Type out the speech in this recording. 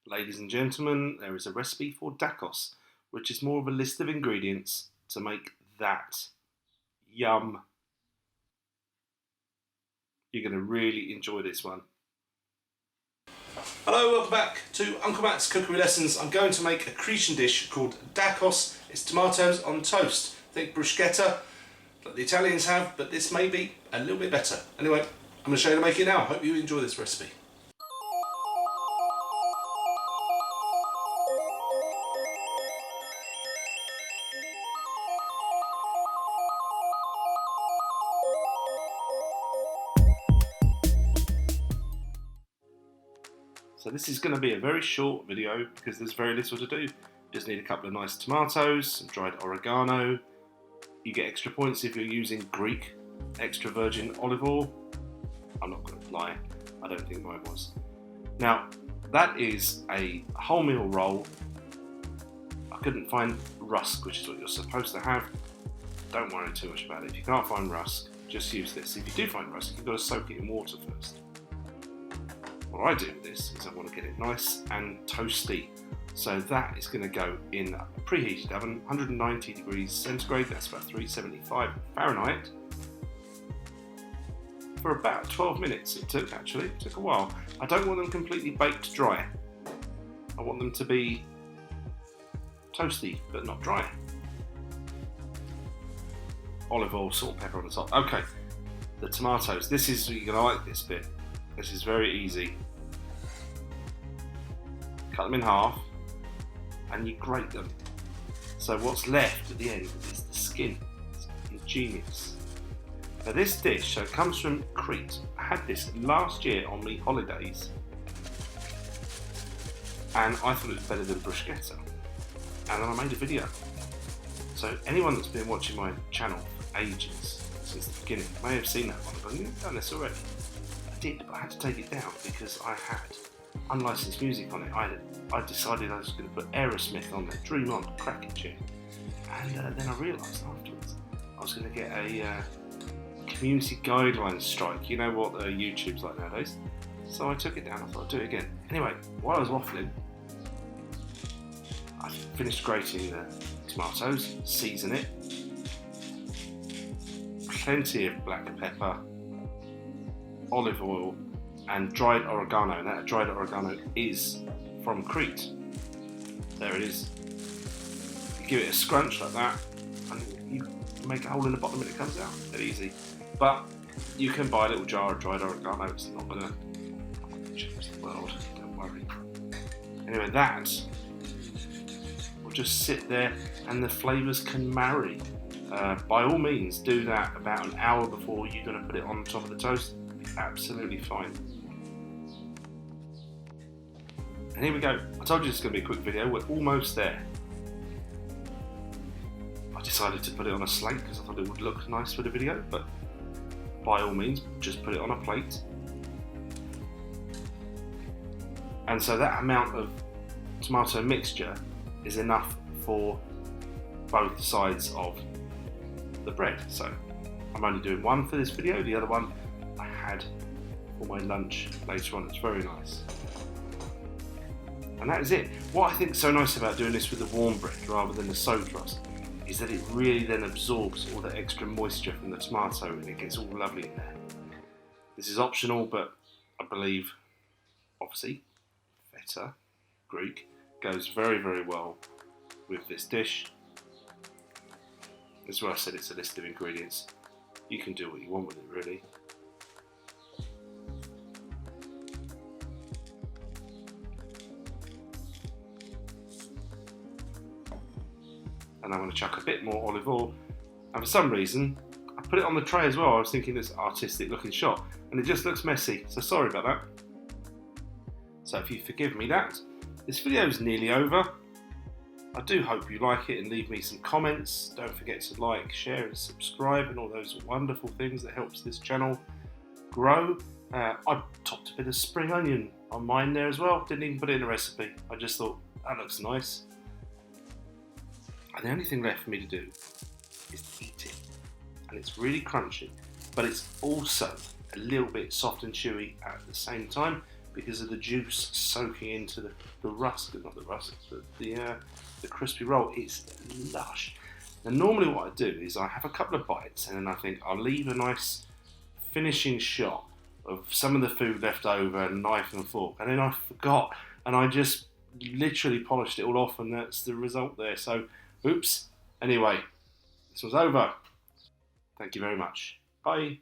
Ladies and gentlemen, there is a recipe for Dakos, which is more of a list of ingredients to make that. Yum. You're going to really enjoy this one. Hello, welcome back to Uncle Matt's Cookery Lessons. I'm going to make a Cretian dish called Dakos. It's tomatoes on toast. Think bruschetta, like the Italians have, but this may be a little bit better. Anyway, I'm going to show you how to make it now. I hope you enjoy this recipe. So this is going to be a very short video because there's very little to do. You just need a couple of nice tomatoes, some dried oregano. You get extra points if you're using Greek extra virgin olive oil. I'm not going to lie, I don't think mine was. Now, that is a wholemeal roll. I couldn't find rusk, which is what you're supposed to have. Don't worry too much about it. If you can't find rusk, just use this. If you do find rusk, you've got to soak it in water first. What I do with this is I want to get it nice and toasty. So that is going to go in a preheated oven, 190 degrees centigrade, that's about 375 Fahrenheit. For about 12 minutes it took actually, it took a while. I don't want them completely baked dry. I want them to be toasty but not dry. Olive oil, salt, pepper on the top. Okay, the tomatoes. This is, you're going to like this bit. This is very easy. Cut them in half and you grate them. So what's left at the end is the skin. It's ingenious. Now this dish, so it comes from Crete. I had this last year on my holidays and I thought it was better than bruschetta. And then I made a video. So anyone that's been watching my channel for ages, since the beginning, may have seen that one. But you've done this already. I did, but I had to take it down because I had unlicensed music on it. I decided I was going to put Aerosmith on there, Dream On, cracking tune. And then I realised afterwards I was going to get a community guidelines strike. You know what YouTube's like nowadays. So I took it down, I thought I'd do it again. Anyway, while I was waffling, I finished grating the tomatoes, season it, plenty of black pepper, olive oil and dried oregano, and that dried oregano is from Crete. There it is. You give it a scrunch like that and you make a hole in the bottom and it comes out. Dead easy. But you can buy a little jar of dried oregano, it's not going to change the world, don't worry. Anyway, that will just sit there and the flavours can marry. By all means do that about an hour before you're going to put it on top of the toast. Absolutely fine. And here we go. I told you it's going to be a quick video. We're almost there. I decided to put it on a slate because I thought it would look nice for the video, but by all means just put it on a plate. And so that amount of tomato mixture is enough for both sides of the bread. So I'm only doing one for this video, the other one I had for my lunch later on. It's very nice. And that is it. What I think is so nice about doing this with the warm bread rather than the soaked crust is that it really then absorbs all the extra moisture from the tomato and it gets all lovely in there. This is optional, but I believe, obviously, feta, Greek, goes very, very well with this dish. As well, I said it's a list of ingredients. You can do what you want with it, really. And I'm going to chuck a bit more olive oil. And for some reason, I put it on the tray as well. I was thinking it's an artistic looking shot, and it just looks messy. So sorry about that. So if you forgive me that, this video is nearly over. I do hope you like it and leave me some comments. Don't forget to like, share and subscribe and all those wonderful things that helps this channel grow. I topped a bit of spring onion on mine there as well. Didn't even put it in a recipe. I just thought that looks nice. And the only thing left for me to do is to eat it. And it's really crunchy, but it's also a little bit soft and chewy at the same time because of the juice soaking into the rusk, not the rusk, but the crispy roll. It's lush. And normally what I do is I have a couple of bites and then I think I'll leave a nice finishing shot of some of the food left over, knife and fork, and then I forgot and I just literally polished it all off, and that's the result there. So, oops. Anyway, this was over. Thank you very much. Bye.